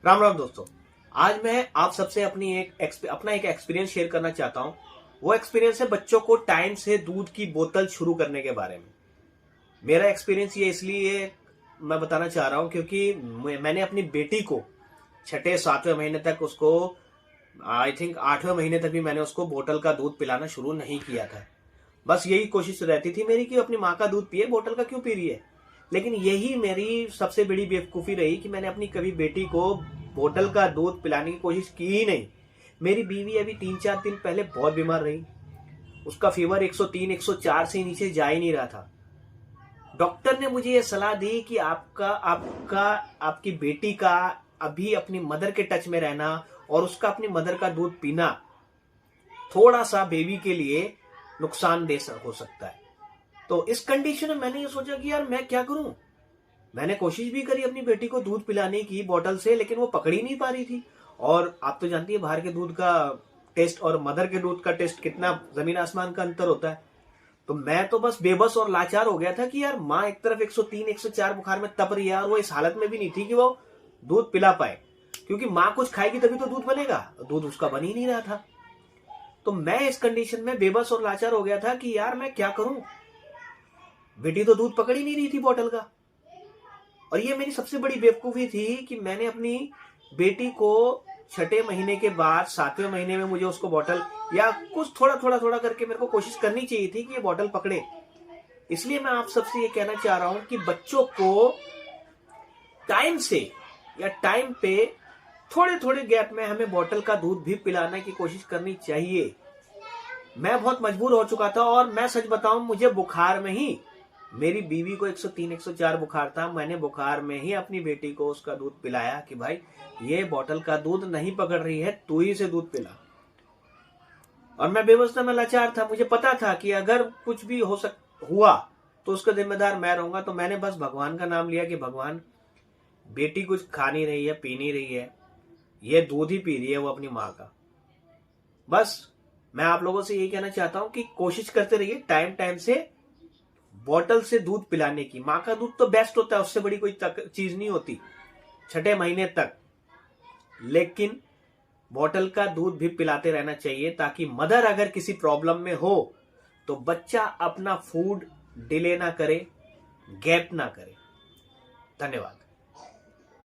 राम राम दोस्तों। आज मैं आप सबसे अपना एक एक्सपीरियंस शेयर करना चाहता हूं। वो एक्सपीरियंस है बच्चों को टाइम से दूध की बोतल शुरू करने के बारे में। मेरा एक्सपीरियंस ये इसलिए मैं बताना चाह रहा हूं क्योंकि मैंने अपनी बेटी को छठे सातवें महीने तक उसको, आई थिंक 8वें महीने तक भी मैंने उसको बोतल का दूध पिलाना शुरू नहीं किया था। बस यही कोशिश रहती थी मेरी कि अपनी माँ का दूध पिए, बोतल का क्यों पी रही है। लेकिन यही मेरी सबसे बड़ी बेवकूफ़ी रही कि मैंने अपनी कभी बेटी को बोतल का दूध पिलाने की कोशिश की ही नहीं। मेरी बीवी अभी 3-4 दिन पहले बहुत बीमार रही। उसका फीवर 103 104 से नीचे जा ही नहीं रहा था। डॉक्टर ने मुझे ये सलाह दी कि आपका आपका आपकी बेटी का अभी अपनी मदर के टच में रहना और उसका अपनी मदर का दूध पीना थोड़ा सा बेबी के लिए नुकसानदेह हो सकता है। तो इस कंडीशन में मैंने ये सोचा कि यार मैं क्या करूं। मैंने कोशिश भी करी अपनी बेटी को दूध पिलाने की बोतल से, लेकिन वो पकड़ ही नहीं पा रही थी। और आप तो जानती है बाहर के दूध का टेस्ट और मदर के दूध का टेस्ट कितना जमीन आसमान का अंतर होता है। तो मैं तो बस बेबस और लाचार हो गया था कि यार माँ एक तरफ 103 104 बुखार में तप रही है और वो इस हालत में भी नहीं थी कि वो दूध पिला पाए, क्योंकि माँ कुछ खाएगी तभी तो दूध बनेगा। दूध उसका बन ही नहीं रहा था। तो मैं इस कंडीशन में बेबस और लाचार हो गया था कि यार मैं क्या करूं। बेटी तो दूध पकड़ ही नहीं रही थी बोतल का। और ये मेरी सबसे बड़ी बेवकूफी थी कि मैंने अपनी बेटी को छठे महीने के बाद 7वें महीने में मुझे उसको बोतल या कुछ थोड़ा करके मेरे को कोशिश करनी चाहिए थी कि ये बोतल पकड़े। इसलिए मैं आप सबसे ये कहना चाह रहा हूं कि बच्चों को टाइम से या टाइम पे थोड़े थोड़े गैप में हमें बोतल का दूध भी पिलाने की कोशिश करनी चाहिए। मैं बहुत मजबूर हो चुका था और मैं सच बताऊं, मुझे बुखार में ही, मेरी बीवी को 103 104 बुखार था, मैंने बुखार में ही अपनी बेटी को उसका दूध पिलाया कि भाई ये बोतल का दूध नहीं पकड़ रही है, तू ही से दूध पिला। और मैं बेवस्ता में लाचार था। मुझे पता था कि अगर कुछ भी हुआ तो उसका जिम्मेदार मैं रहूंगा। तो मैंने बस भगवान का नाम लिया कि भगवान, बेटी कुछ खा नहीं रही है, पी नहीं रही है, ये दूध ही पी रही है वो अपनी माँ का। बस मैं आप लोगों से यही कहना चाहता हूं कि कोशिश करते रहिए टाइम टाइम से बोतल से दूध पिलाने की। माँ का दूध तो बेस्ट होता है, उससे बड़ी कोई चीज नहीं होती छठे महीने तक। लेकिन बोतल का दूध भी पिलाते रहना चाहिए ताकि मदर अगर किसी प्रॉब्लम में हो तो बच्चा अपना फूड डिले ना करे, गैप ना करे। धन्यवाद।